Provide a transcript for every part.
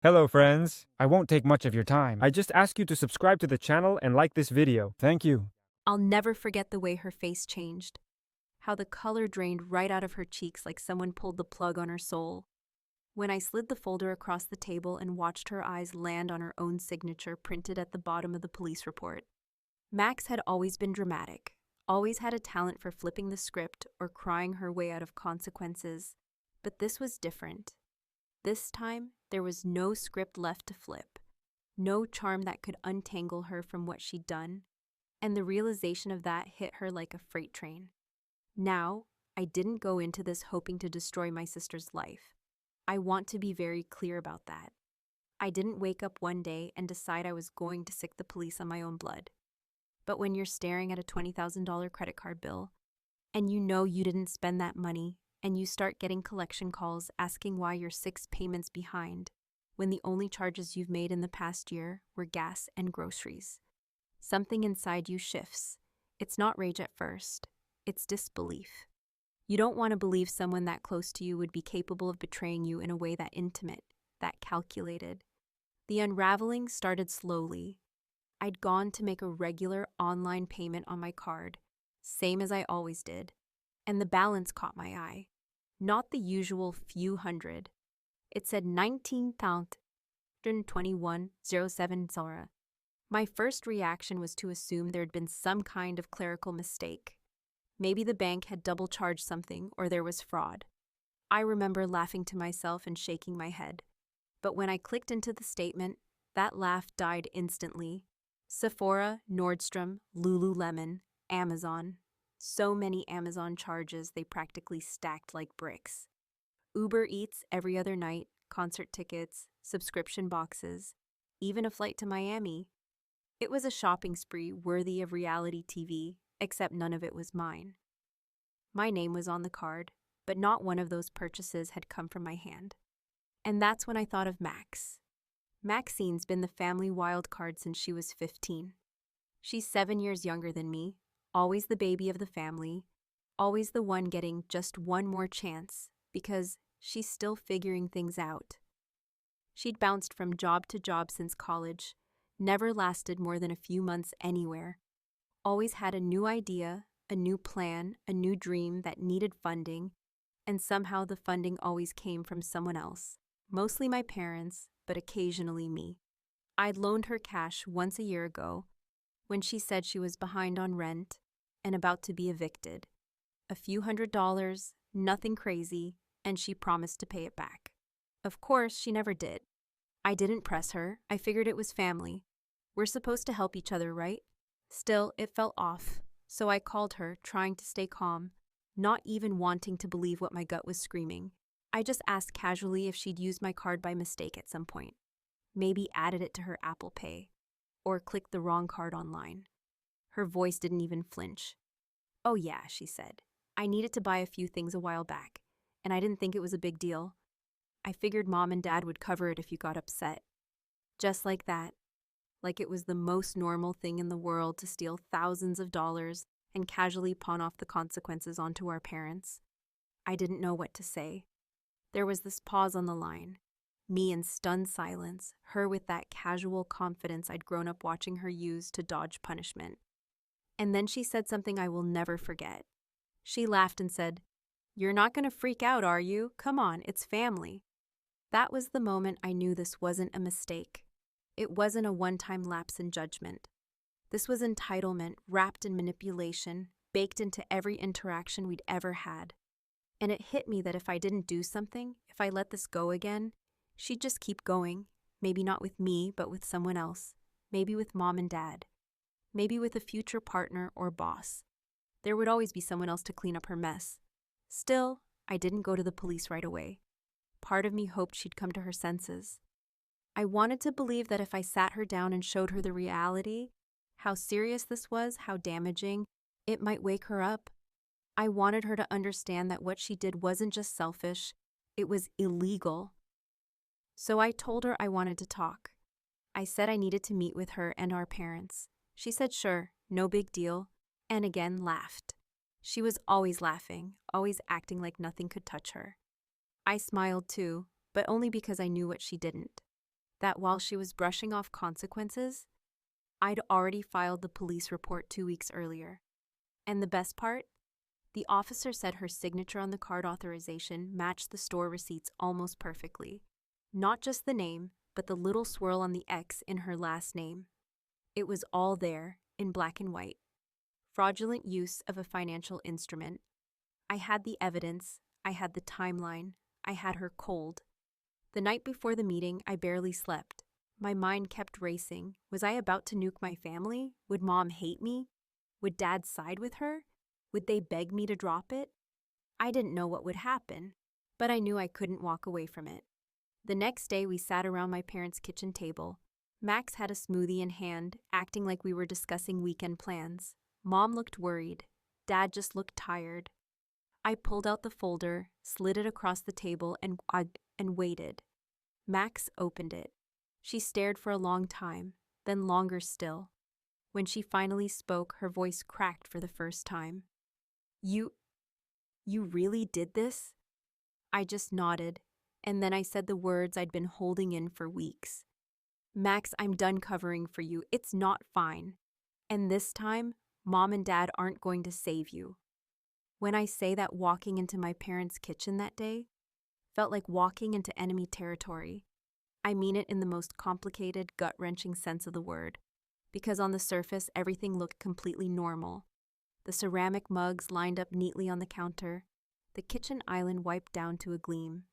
Hello friends, I won't take much of your time. I just ask you to subscribe to the channel and like this video. Thank you. I'll never forget the way her face changed, how the color drained right out of her cheeks like someone pulled the plug on her soul. When I slid the folder across the table and watched her eyes land on her own signature printed at the bottom of the police report. Max had always been dramatic, always had a talent for flipping the script or crying her way out of consequences. But this was different. This time, there was no script left to flip, no charm that could untangle her from what she'd done, and the realization of that hit her like a freight train. Now, I didn't go into this hoping to destroy my sister's life. I want to be very clear about that. I didn't wake up one day and decide I was going to sick the police on my own blood. But when you're staring at a $20,000 credit card bill, and you know you didn't spend that money, and you start getting collection calls asking why you're 6 payments behind, when the only charges you've made in the past year were gas and groceries, something inside you shifts. It's not rage at first, it's disbelief. You don't want to believe someone that close to you would be capable of betraying you in a way that intimate, that calculated. The unraveling started slowly. I'd gone to make a regular online payment on my card, same as I always did, and the balance caught my eye. Not the usual few hundred. It said 19,021.07. My first reaction was to assume there'd been some kind of clerical mistake. Maybe the bank had double charged something or there was fraud. I remember laughing to myself and shaking my head. But when I clicked into the statement, that laugh died instantly. Sephora, Nordstrom, Lululemon, Amazon. So many Amazon charges they practically stacked like bricks. Uber Eats every other night, concert tickets, subscription boxes, even a flight to Miami. It was a shopping spree worthy of reality TV, except none of it was mine. My name was on the card, but not one of those purchases had come from my hand. And that's when I thought of Max. Maxine's been the family wild card since she was 15. She's 7 years younger than me, always the baby of the family, always the one getting just one more chance because she's still figuring things out. She'd bounced from job to job since college, never lasted more than a few months anywhere, always had a new idea, a new plan, a new dream that needed funding, and somehow the funding always came from someone else, mostly my parents, but occasionally me. I'd loaned her cash once a year ago, when she said she was behind on rent and about to be evicted. A few $100s, nothing crazy, and she promised to pay it back. Of course, she never did. I didn't press her. I figured it was family. We're supposed to help each other, right? Still, it felt off, so I called her, trying to stay calm, not even wanting to believe what my gut was screaming. I just asked casually if she'd used my card by mistake at some point. Maybe added it to her Apple Pay. Or clicked the wrong card online. Her voice didn't even flinch. "Oh yeah," she said. "I needed to buy a few things a while back, and I didn't think it was a big deal. I figured Mom and Dad would cover it if you got upset." Just like that. Like it was the most normal thing in the world to steal thousands of dollars and casually pawn off the consequences onto our parents. I didn't know what to say. There was this pause on the line. Me in stunned silence, her with that casual confidence I'd grown up watching her use to dodge punishment. And then she said something I will never forget. She laughed and said, "You're not going to freak out, are you? Come on, it's family." That was the moment I knew this wasn't a mistake. It wasn't a one-time lapse in judgment. This was entitlement wrapped in manipulation, baked into every interaction we'd ever had. And it hit me that if I didn't do something, if I let this go again, she'd just keep going, maybe not with me, but with someone else, maybe with Mom and Dad, maybe with a future partner or boss. There would always be someone else to clean up her mess. Still, I didn't go to the police right away. Part of me hoped she'd come to her senses. I wanted to believe that if I sat her down and showed her the reality, how serious this was, how damaging, it might wake her up. I wanted her to understand that what she did wasn't just selfish, it was illegal. So I told her I wanted to talk. I said I needed to meet with her and our parents. She said sure, no big deal, and again laughed. She was always laughing, always acting like nothing could touch her. I smiled too, but only because I knew what she didn't. that while she was brushing off consequences, I'd already filed the police report 2 weeks earlier. And the best part? The officer said her signature on the card authorization matched the store receipts almost perfectly. Not just the name, but the little swirl on the X in her last name. It was all there, in black and white. Fraudulent use of a financial instrument. I had the evidence, I had the timeline, I had her cold. The night before the meeting, I barely slept. My mind kept racing. Was I about to nuke my family? Would Mom hate me? Would Dad side with her? Would they beg me to drop it? I didn't know what would happen, but I knew I couldn't walk away from it. The next day, we sat around my parents' kitchen table. Max had a smoothie in hand, acting like we were discussing weekend plans. Mom looked worried. Dad just looked tired. I pulled out the folder, slid it across the table, and waited. Max opened it. She stared for a long time, then longer still. When she finally spoke, her voice cracked for the first time. You really did this?" I just nodded, and then I said the words I'd been holding in for weeks. "Max, I'm done covering for you. It's not fine. And this time, Mom and Dad aren't going to save you." When I say that walking into my parents' kitchen that day felt like walking into enemy territory, I mean it in the most complicated, gut-wrenching sense of the word. Because on the surface, everything looked completely normal. The ceramic mugs lined up neatly on the counter, the kitchen island wiped down to a gleam,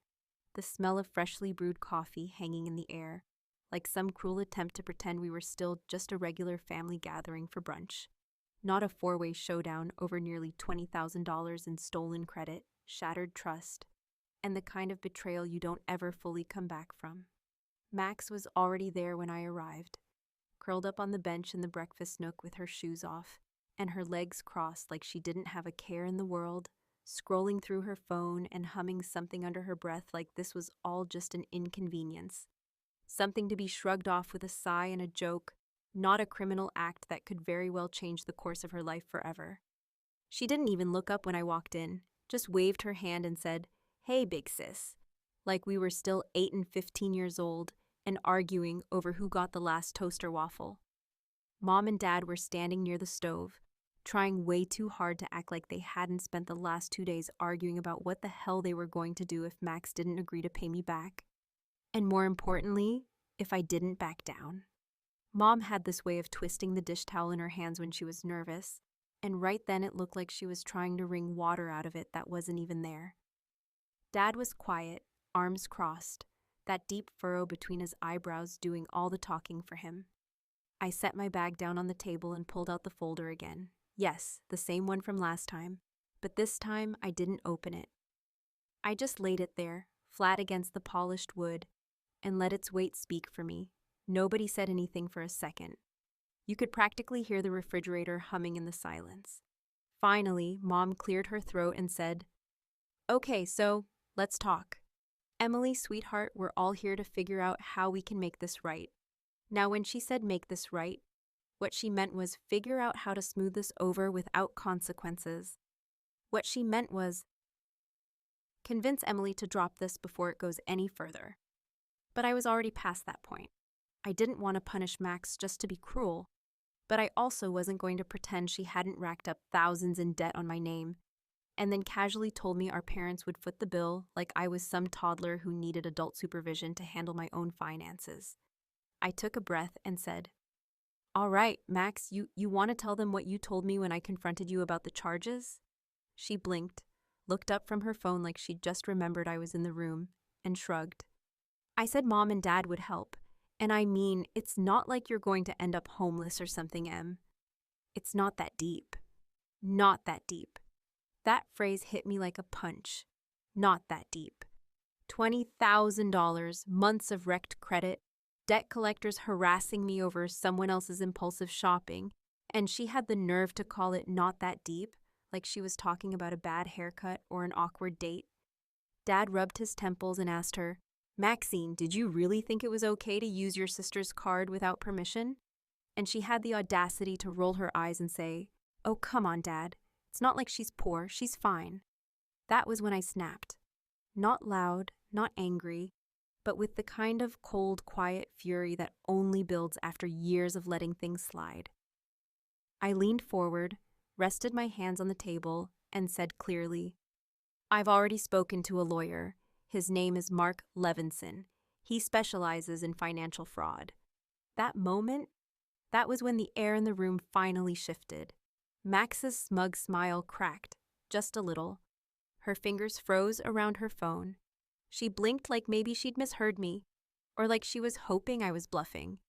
the smell of freshly brewed coffee hanging in the air, like some cruel attempt to pretend we were still just a regular family gathering for brunch. Not a four-way showdown over nearly $20,000 in stolen credit, shattered trust, and the kind of betrayal you don't ever fully come back from. Max was already there when I arrived, curled up on the bench in the breakfast nook with her shoes off, and her legs crossed like she didn't have a care in the world, scrolling through her phone and humming something under her breath like this was all just an inconvenience. Something to be shrugged off with a sigh and a joke, not a criminal act that could very well change the course of her life forever. She didn't even look up when I walked in, just waved her hand and said, "Hey, big sis," like we were still 8 and 15 years old and arguing over who got the last toaster waffle. Mom and Dad were standing near the stove, trying way too hard to act like they hadn't spent the last 2 days arguing about what the hell they were going to do if Max didn't agree to pay me back. And more importantly, if I didn't back down. Mom had this way of twisting the dish towel in her hands when she was nervous, and right then it looked like she was trying to wring water out of it that wasn't even there. Dad was quiet, arms crossed, that deep furrow between his eyebrows doing all the talking for him. I set my bag down on the table and pulled out the folder again. Yes, the same one from last time, but this time I didn't open it. I just laid it there, flat against the polished wood, and let its weight speak for me. Nobody said anything for a second. You could practically hear the refrigerator humming in the silence. Finally, Mom cleared her throat and said, "Okay, so let's talk. Emily, sweetheart, we're all here to figure out how we can make this right." Now, when she said make this right, what she meant was figure out how to smooth this over without consequences. What she meant was convince Emily to drop this before it goes any further. But I was already past that point. I didn't want to punish Max just to be cruel, but I also wasn't going to pretend she hadn't racked up thousands in debt on my name, and then casually told me our parents would foot the bill like I was some toddler who needed adult supervision to handle my own finances. I took a breath and said, "All right, Max, you want to tell them what you told me when I confronted you about the charges?" She blinked, looked up from her phone like she'd just remembered I was in the room, and shrugged. "I said Mom and Dad would help, and I mean, it's not like you're going to end up homeless or something, Em. It's not that deep. Not that deep." That phrase hit me like a punch. Not that deep. $20,000, months of wrecked credit, debt collectors harassing me over someone else's impulsive shopping, and she had the nerve to call it not that deep, like she was talking about a bad haircut or an awkward date. Dad rubbed his temples and asked her, "Maxine, did you really think it was okay to use your sister's card without permission?" And she had the audacity to roll her eyes and say, "Oh, come on, Dad. It's not like she's poor, she's fine." That was when I snapped. Not loud, not angry, but with the kind of cold, quiet fury that only builds after years of letting things slide. I leaned forward, rested my hands on the table, and said clearly, "I've already spoken to a lawyer. His name is Mark Levinson. He specializes in financial fraud." That moment, that was when the air in the room finally shifted. Max's smug smile cracked, just a little. Her fingers froze around her phone. She blinked like maybe she'd misheard me, or like she was hoping I was bluffing.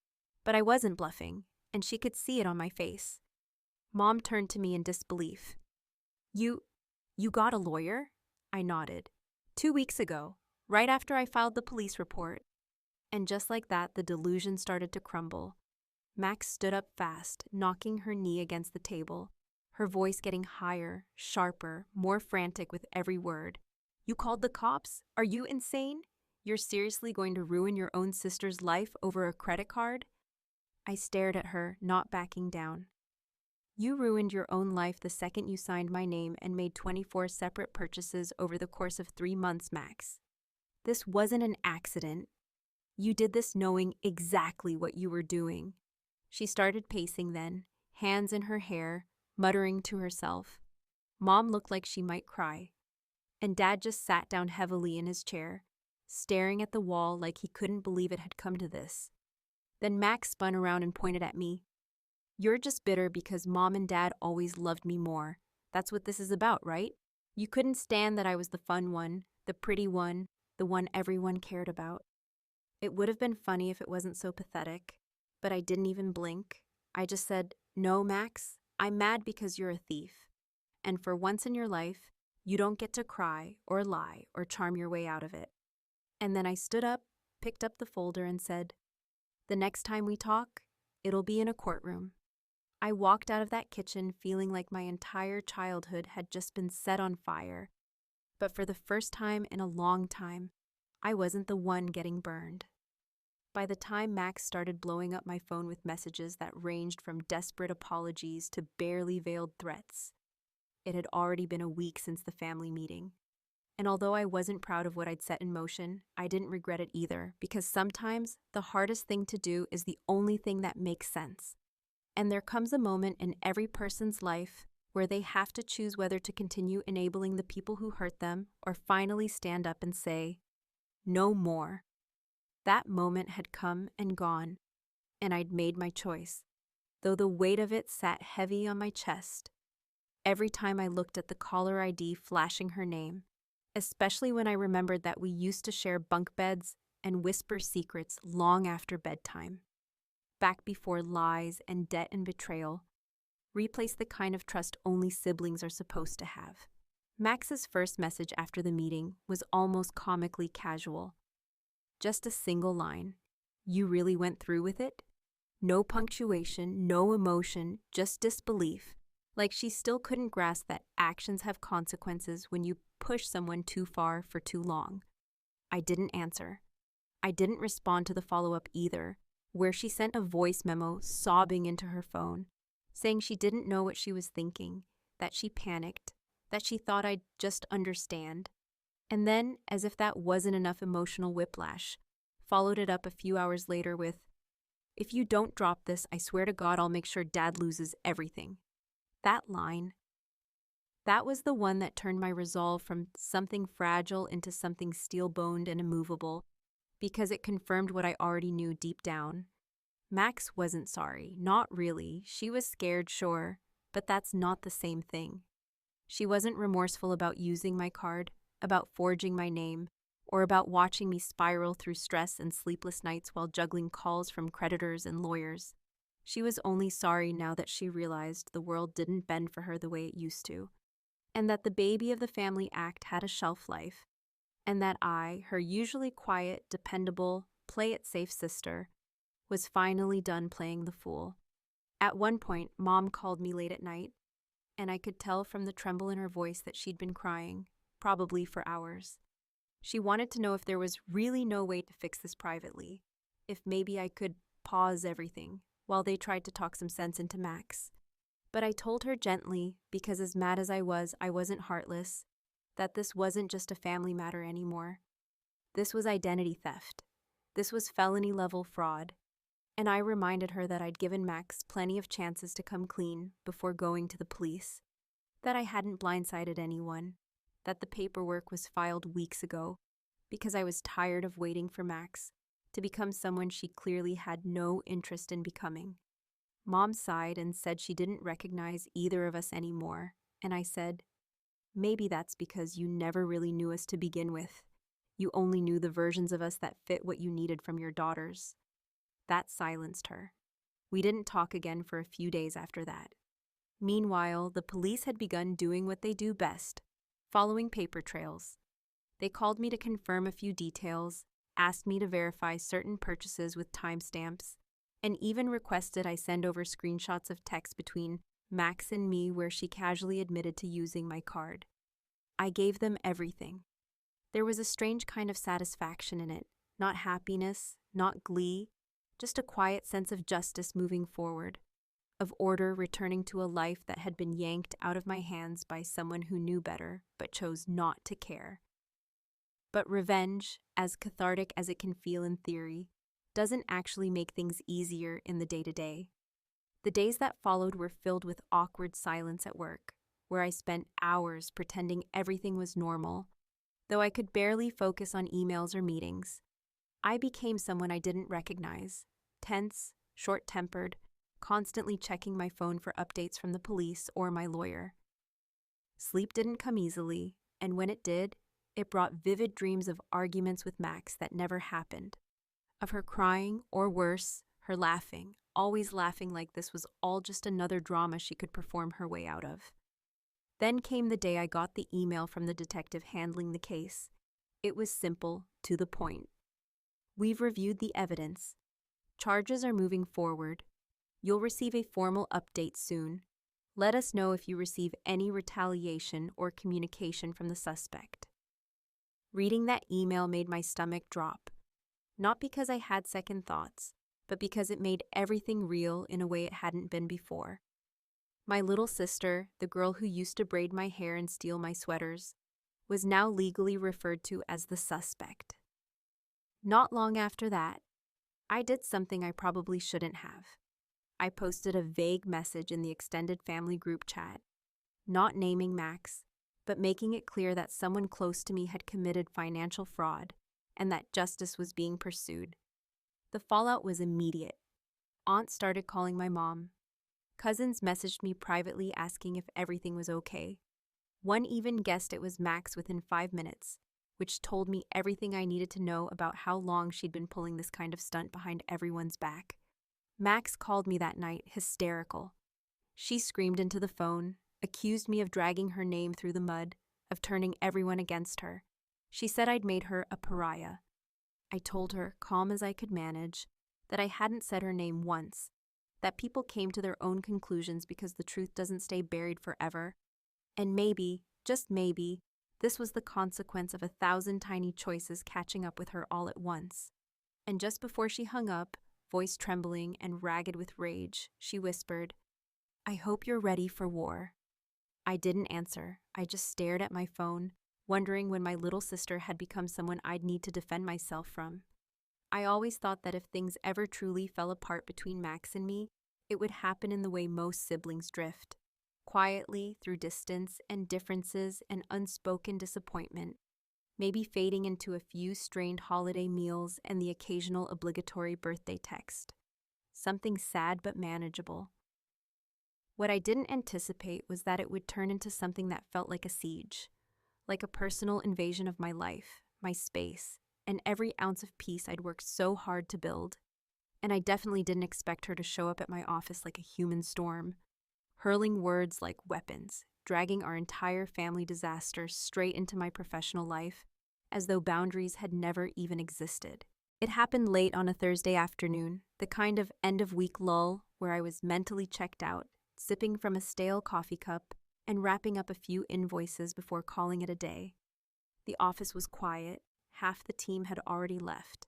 But I wasn't bluffing, and she could see it on my face. Mom turned to me in disbelief. You got a lawyer?" I nodded. 2 weeks ago, right after I filed the police report." And just like that, the delusion started to crumble. Max stood up fast, knocking her knee against the table, her voice getting higher, sharper, more frantic with every word. "You called the cops? Are you insane? You're seriously going to ruin your own sister's life over a credit card?" I stared at her, not backing down. "You ruined your own life the second you signed my name and made 24 separate purchases over the course of 3 months, Max. This wasn't an accident. You did this knowing exactly what you were doing." She started pacing then, hands in her hair, muttering to herself. Mom looked like she might cry. And Dad just sat down heavily in his chair, staring at the wall like he couldn't believe it had come to this. Then Max spun around and pointed at me. "You're just bitter because Mom and Dad always loved me more. That's what this is about, right? You couldn't stand that I was the fun one, the pretty one, the one everyone cared about." It would have been funny if it wasn't so pathetic, but I didn't even blink. I just said, "No, Max, I'm mad because you're a thief. And for once in your life, you don't get to cry or lie or charm your way out of it." And then I stood up, picked up the folder, and said, "The next time we talk, it'll be in a courtroom." I walked out of that kitchen feeling like my entire childhood had just been set on fire. But for the first time in a long time, I wasn't the one getting burned. By the time Max started blowing up my phone with messages that ranged from desperate apologies to barely veiled threats, it had already been a week since the family meeting. And although I wasn't proud of what I'd set in motion, I didn't regret it either, because sometimes the hardest thing to do is the only thing that makes sense. And there comes a moment in every person's life where they have to choose whether to continue enabling the people who hurt them or finally stand up and say, "No more." That moment had come and gone, and I'd made my choice, though the weight of it sat heavy on my chest. Every time I looked at the caller ID flashing her name, especially when I remembered that we used to share bunk beds and whisper secrets long after bedtime. Back before lies and debt and betrayal, replace the kind of trust only siblings are supposed to have. Max's first message after the meeting was almost comically casual. Just a single line. "You really went through with it?" No punctuation, no emotion, just disbelief. Like she still couldn't grasp that actions have consequences when you push someone too far for too long. I didn't answer. I didn't respond to the follow-up either, where she sent a voice memo sobbing into her phone, saying she didn't know what she was thinking, that she panicked, that she thought I'd just understand. And then, as if that wasn't enough emotional whiplash, followed it up a few hours later with, "If you don't drop this, I swear to God I'll make sure Dad loses everything." That line, that was the one that turned my resolve from something fragile into something steel-boned and immovable, because it confirmed what I already knew deep down. Max wasn't sorry, not really. She was scared, sure, but that's not the same thing. She wasn't remorseful about using my card, about forging my name, or about watching me spiral through stress and sleepless nights while juggling calls from creditors and lawyers. She was only sorry now that she realized the world didn't bend for her the way it used to, and that the baby of the family act had a shelf life, and that I, her usually quiet, dependable, play-it-safe sister, was finally done playing the fool. At one point, Mom called me late at night, and I could tell from the tremble in her voice that she'd been crying, probably for hours. She wanted to know if there was really no way to fix this privately, if maybe I could pause everything while they tried to talk some sense into Max. But I told her gently, because as mad as I wasn't heartless, that this wasn't just a family matter anymore. This was identity theft, This was felony-level fraud, and I reminded her that I'd given Max plenty of chances to come clean before going to the police, that I hadn't blindsided anyone, that the paperwork was filed weeks ago, because I was tired of waiting for Max to become someone she clearly had no interest in becoming. Mom sighed and said she didn't recognize either of us anymore, and I said, "Maybe that's because you never really knew us to begin with. You only knew the versions of us that fit what you needed from your daughters." That silenced her. We didn't talk again for a few days after that. Meanwhile, the police had begun doing what they do best, following paper trails. They called me to confirm a few details, asked me to verify certain purchases with timestamps, and even requested I send over screenshots of texts between Max and me where she casually admitted to using my card. I gave them everything. There was a strange kind of satisfaction in it, not happiness, not glee, just a quiet sense of justice moving forward, of order returning to a life that had been yanked out of my hands by someone who knew better but chose not to care. But revenge, as cathartic as it can feel in theory, doesn't actually make things easier in the day-to-day. The days that followed were filled with awkward silence at work, where I spent hours pretending everything was normal, though I could barely focus on emails or meetings. I became someone I didn't recognize, tense, short-tempered, constantly checking my phone for updates from the police or my lawyer. Sleep didn't come easily, and when it did, it brought vivid dreams of arguments with Max that never happened, of her crying, or worse, her laughing, always laughing like this was all just another drama she could perform her way out of. Then came the day I got the email from the detective handling the case. It was simple, to the point. "We've reviewed the evidence. Charges are moving forward. You'll receive a formal update soon. Let us know if you receive any retaliation or communication from the suspect." Reading that email made my stomach drop. Not because I had second thoughts, but because it made everything real in a way it hadn't been before. My little sister, the girl who used to braid my hair and steal my sweaters, was now legally referred to as the suspect. Not long after that, I did something I probably shouldn't have. I posted a vague message in the extended family group chat, not naming Max, but making it clear that someone close to me had committed financial fraud and that justice was being pursued. The fallout was immediate. Aunt started calling my mom. Cousins messaged me privately asking if everything was okay. One even guessed it was Max within 5 minutes, which told me everything I needed to know about how long she'd been pulling this kind of stunt behind everyone's back. Max called me that night, hysterical. She screamed into the phone, accused me of dragging her name through the mud, of turning everyone against her. She said I'd made her a pariah. I told her, calm as I could manage, that I hadn't said her name once, that people came to their own conclusions because the truth doesn't stay buried forever, and maybe, just maybe, this was the consequence of 1,000 tiny choices catching up with her all at once. And just before she hung up, voice trembling and ragged with rage, she whispered, "I hope you're ready for war." I didn't answer. I just stared at my phone, wondering when my little sister had become someone I'd need to defend myself from. I always thought that if things ever truly fell apart between Max and me, it would happen in the way most siblings drift, quietly through distance and differences and unspoken disappointment, maybe fading into a few strained holiday meals and the occasional obligatory birthday text. Something sad but manageable. What I didn't anticipate was that it would turn into something that felt like a siege, like a personal invasion of my life, my space, and every ounce of peace I'd worked so hard to build. And I definitely didn't expect her to show up at my office like a human storm, hurling words like weapons, dragging our entire family disaster straight into my professional life, as though boundaries had never even existed. It happened late on a Thursday afternoon, the kind of end-of-week lull where I was mentally checked out, sipping from a stale coffee cup and wrapping up a few invoices before calling it a day. The office was quiet, half the team had already left,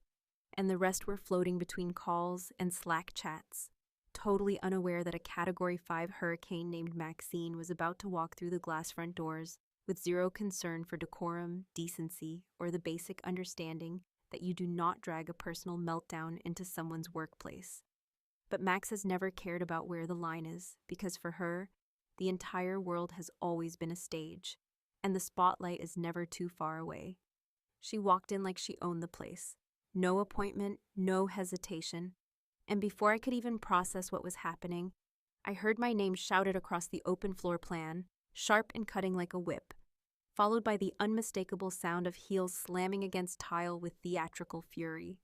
and the rest were floating between calls and Slack chats, totally unaware that a Category 5 hurricane named Maxine was about to walk through the glass front doors with zero concern for decorum, decency, or the basic understanding that you do not drag a personal meltdown into someone's workplace. But Max has never cared about where the line is, because for her, the entire world has always been a stage, and the spotlight is never too far away. She walked in like she owned the place. No appointment, no hesitation. And before I could even process what was happening, I heard my name shouted across the open floor plan, sharp and cutting like a whip, followed by the unmistakable sound of heels slamming against tile with theatrical fury.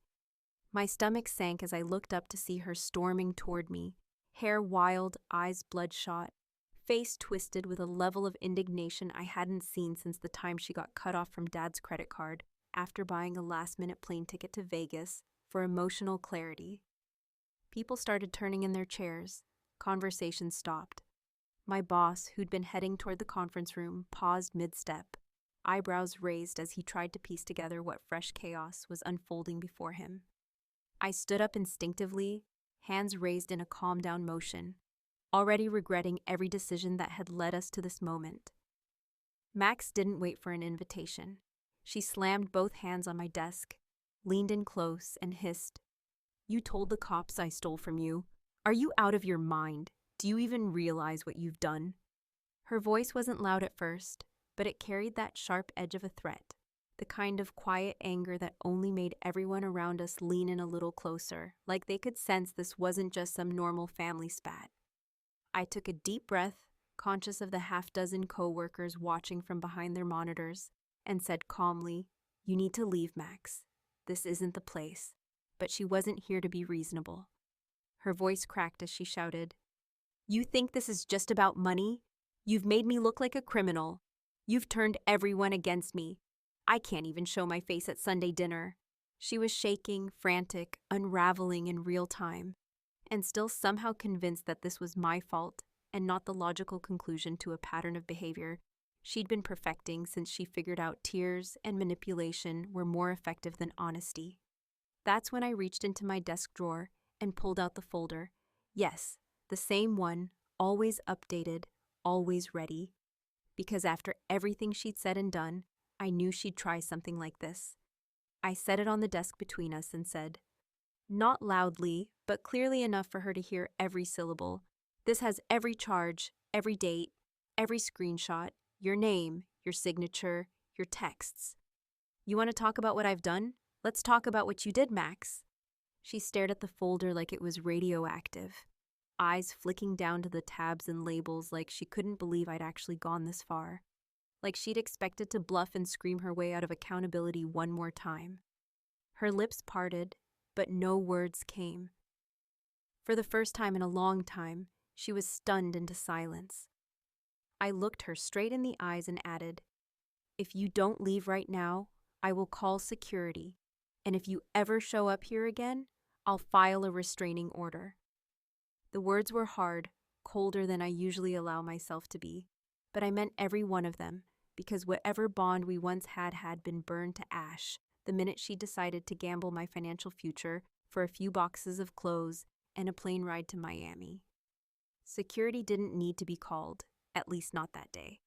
My stomach sank as I looked up to see her storming toward me, hair wild, eyes bloodshot, face twisted with a level of indignation I hadn't seen since the time she got cut off from Dad's credit card after buying a last-minute plane ticket to Vegas for emotional clarity. People started turning in their chairs. Conversation stopped. My boss, who'd been heading toward the conference room, paused mid-step, eyebrows raised as he tried to piece together what fresh chaos was unfolding before him. I stood up instinctively, hands raised in a calm-down motion, already regretting every decision that had led us to this moment. Max didn't wait for an invitation. She slammed both hands on my desk, leaned in close, and hissed, "You told the cops I stole from you. Are you out of your mind? Do you even realize what you've done?" Her voice wasn't loud at first, but it carried that sharp edge of a threat, the kind of quiet anger that only made everyone around us lean in a little closer, like they could sense this wasn't just some normal family spat. I took a deep breath, conscious of the half-dozen co-workers watching from behind their monitors, and said calmly, "You need to leave, Max. This isn't the place." But she wasn't here to be reasonable. Her voice cracked as she shouted, "You think this is just about money? You've made me look like a criminal. You've turned everyone against me. I can't even show my face at Sunday dinner." She was shaking, frantic, unraveling in real time, and still somehow convinced that this was my fault and not the logical conclusion to a pattern of behavior she'd been perfecting since she figured out tears and manipulation were more effective than honesty. That's when I reached into my desk drawer and pulled out the folder. Yes, the same one, always updated, always ready. Because after everything she'd said and done, I knew she'd try something like this. I set it on the desk between us and said, not loudly, but clearly enough for her to hear every syllable, "This has every charge, every date, every screenshot, your name, your signature, your texts. You want to talk about what I've done? Let's talk about what you did, Max." She stared at the folder like it was radioactive, eyes flicking down to the tabs and labels like she couldn't believe I'd actually gone this far, like she'd expected to bluff and scream her way out of accountability one more time. Her lips parted, but no words came. For the first time in a long time, she was stunned into silence. I looked her straight in the eyes and added, "If you don't leave right now, I will call security, and if you ever show up here again, I'll file a restraining order." The words were hard, colder than I usually allow myself to be, but I meant every one of them, because whatever bond we once had been burned to ash the minute she decided to gamble my financial future for a few boxes of clothes and a plane ride to Miami. Security didn't need to be called, at least not that day.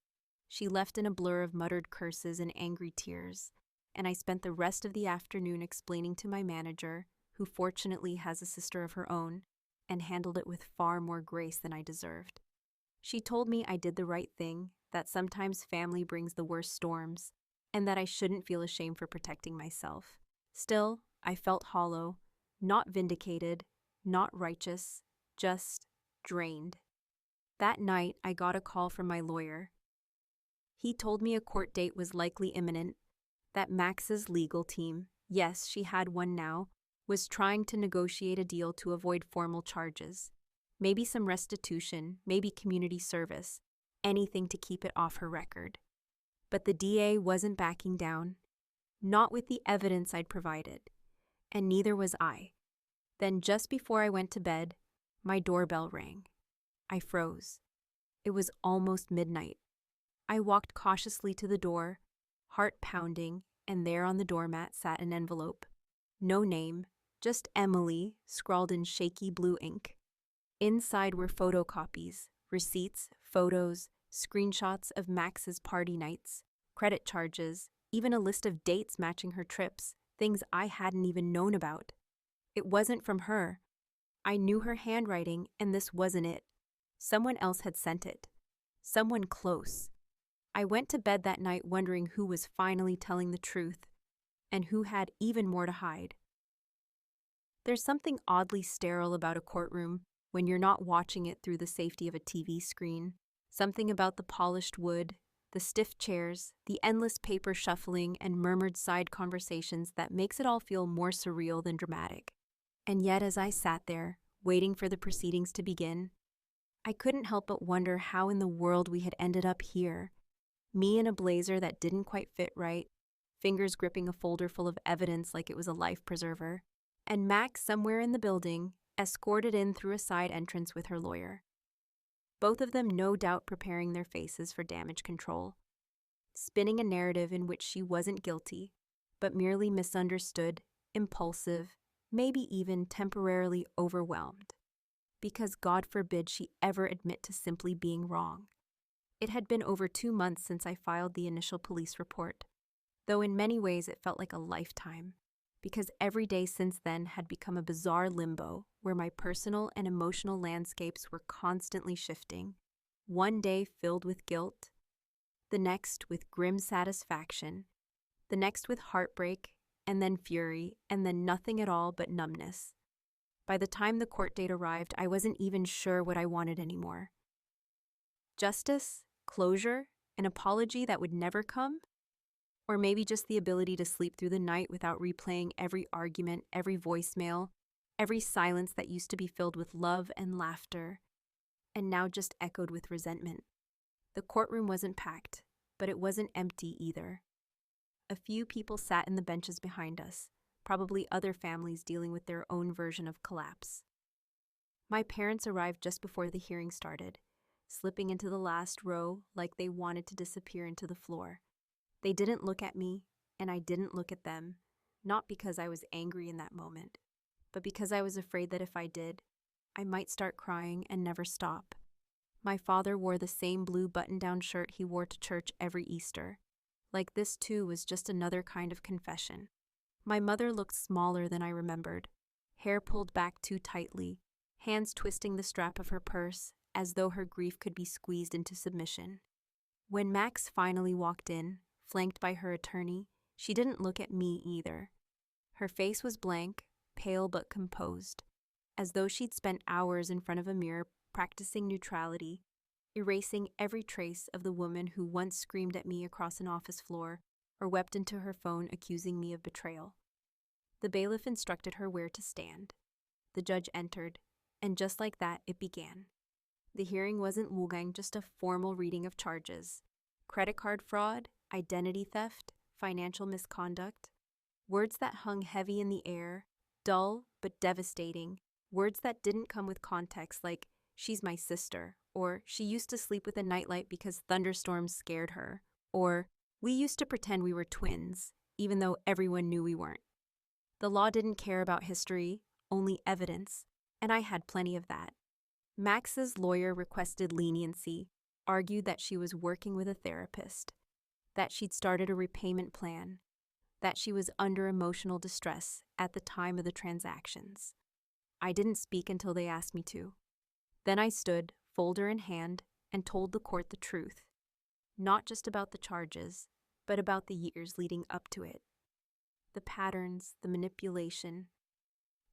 She left in a blur of muttered curses and angry tears, and I spent the rest of the afternoon explaining to my manager, who fortunately has a sister of her own, and handled it with far more grace than I deserved. She told me I did the right thing, that sometimes family brings the worst storms, and that I shouldn't feel ashamed for protecting myself. Still, I felt hollow, not vindicated, not righteous, just drained. That night, I got a call from my lawyer. He told me a court date was likely imminent, that Max's legal team, yes, she had one now, was trying to negotiate a deal to avoid formal charges. Maybe some restitution, maybe community service, anything to keep it off her record. But the DA wasn't backing down, not with the evidence I'd provided, and neither was I. Then just before I went to bed, my doorbell rang. I froze. It was almost midnight. I walked cautiously to the door, heart pounding, and there on the doormat sat an envelope. No name, just Emily, scrawled in shaky blue ink. Inside were photocopies, receipts, photos, screenshots of Max's party nights, credit charges, even a list of dates matching her trips, things I hadn't even known about. It wasn't from her. I knew her handwriting, and this wasn't it. Someone else had sent it. Someone close. I went to bed that night wondering who was finally telling the truth, and who had even more to hide. There's something oddly sterile about a courtroom when you're not watching it through the safety of a TV screen. Something about the polished wood, the stiff chairs, the endless paper shuffling, and murmured side conversations that makes it all feel more surreal than dramatic. And yet, as I sat there, waiting for the proceedings to begin, I couldn't help but wonder how in the world we had ended up here. Me in a blazer that didn't quite fit right, fingers gripping a folder full of evidence like it was a life preserver, and Max somewhere in the building, escorted in through a side entrance with her lawyer. Both of them no doubt preparing their faces for damage control, spinning a narrative in which she wasn't guilty, but merely misunderstood, impulsive, maybe even temporarily overwhelmed, because God forbid she ever admit to simply being wrong. It had been over 2 months since I filed the initial police report, though in many ways it felt like a lifetime, because every day since then had become a bizarre limbo where my personal and emotional landscapes were constantly shifting, one day filled with guilt, the next with grim satisfaction, the next with heartbreak, and then fury, and then nothing at all but numbness. By the time the court date arrived, I wasn't even sure what I wanted anymore. Justice? Closure? An apology that would never come? Or maybe just the ability to sleep through the night without replaying every argument, every voicemail, every silence that used to be filled with love and laughter, and now just echoed with resentment. The courtroom wasn't packed, but it wasn't empty either. A few people sat in the benches behind us, probably other families dealing with their own version of collapse. My parents arrived just before the hearing started, slipping into the last row like they wanted to disappear into the floor. They didn't look at me, and I didn't look at them, not because I was angry in that moment, but because I was afraid that if I did, I might start crying and never stop. My father wore the same blue button-down shirt he wore to church every Easter. Like this too was just another kind of confession. My mother looked smaller than I remembered, hair pulled back too tightly, hands twisting the strap of her purse as though her grief could be squeezed into submission. When Max finally walked in, flanked by her attorney, she didn't look at me either. Her face was blank, pale but composed, as though she'd spent hours in front of a mirror practicing neutrality, erasing every trace of the woman who once screamed at me across an office floor or wept into her phone accusing me of betrayal. The bailiff instructed her where to stand. The judge entered, and just like that, it began. The hearing wasn't wugang, just a formal reading of charges. Credit card fraud, identity theft, financial misconduct. Words that hung heavy in the air, dull but devastating. Words that didn't come with context like, she's my sister, or she used to sleep with a nightlight because thunderstorms scared her, or we used to pretend we were twins, even though everyone knew we weren't. The law didn't care about history, only evidence, and I had plenty of that. Max's lawyer requested leniency, argued that she was working with a therapist, that she'd started a repayment plan, that she was under emotional distress at the time of the transactions. I didn't speak until they asked me to. Then I stood, folder in hand, and told the court the truth, not just about the charges, but about the years leading up to it. The patterns, the manipulation,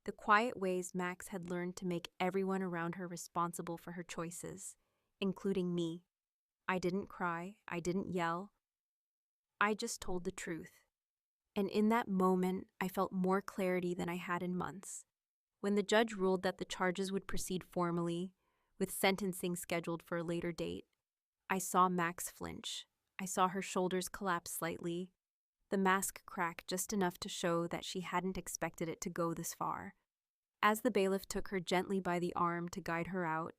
the quiet ways Max had learned to make everyone around her responsible for her choices, including me. I didn't cry, I didn't yell. I just told the truth. And in that moment, I felt more clarity than I had in months. When the judge ruled that the charges would proceed formally, with sentencing scheduled for a later date, I saw Max flinch. I saw her shoulders collapse slightly, the mask crack just enough to show that she hadn't expected it to go this far. As the bailiff took her gently by the arm to guide her out,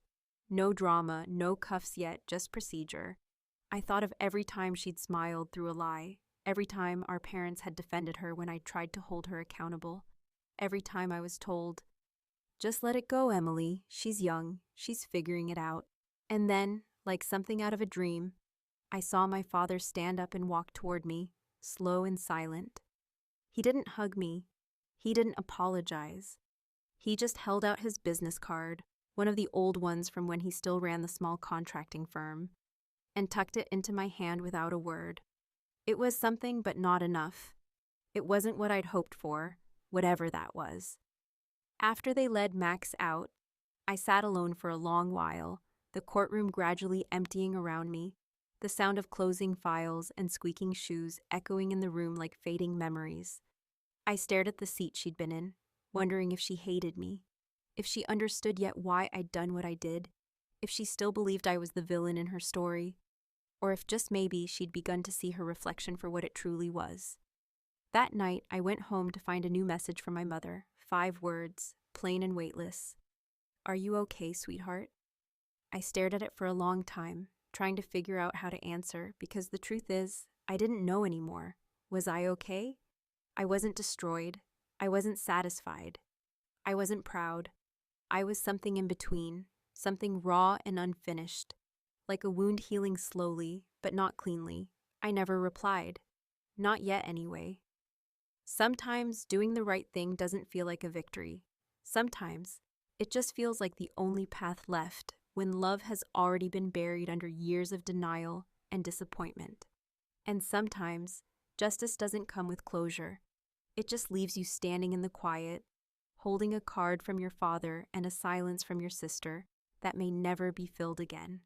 no drama, no cuffs yet, just procedure, I thought of every time she'd smiled through a lie, every time our parents had defended her when I tried to hold her accountable, every time I was told, "Just let it go, Emily. She's young. She's figuring it out." And then, like something out of a dream, I saw my father stand up and walk toward me, slow and silent. He didn't hug me. He didn't apologize. He just held out his business card, one of the old ones from when he still ran the small contracting firm, and tucked it into my hand without a word. It was something, but not enough. It wasn't what I'd hoped for, whatever that was. After they led Max out, I sat alone for a long while, the courtroom gradually emptying around me, the sound of closing files and squeaking shoes echoing in the room like fading memories. I stared at the seat she'd been in, wondering if she hated me, if she understood yet why I'd done what I did, if she still believed I was the villain in her story, or if just maybe she'd begun to see her reflection for what it truly was. That night, I went home to find a new message from my mother, 5 words, plain and weightless. "Are you okay, sweetheart?" I stared at it for a long time, trying to figure out how to answer, because the truth is, I didn't know anymore. Was I okay? I wasn't destroyed. I wasn't satisfied. I wasn't proud. I was something in between, something raw and unfinished, like a wound healing slowly, but not cleanly. I never replied. Not yet, anyway. Sometimes doing the right thing doesn't feel like a victory. Sometimes it just feels like the only path left when love has already been buried under years of denial and disappointment. And sometimes justice doesn't come with closure. It just leaves you standing in the quiet, holding a card from your father and a silence from your sister that may never be filled again.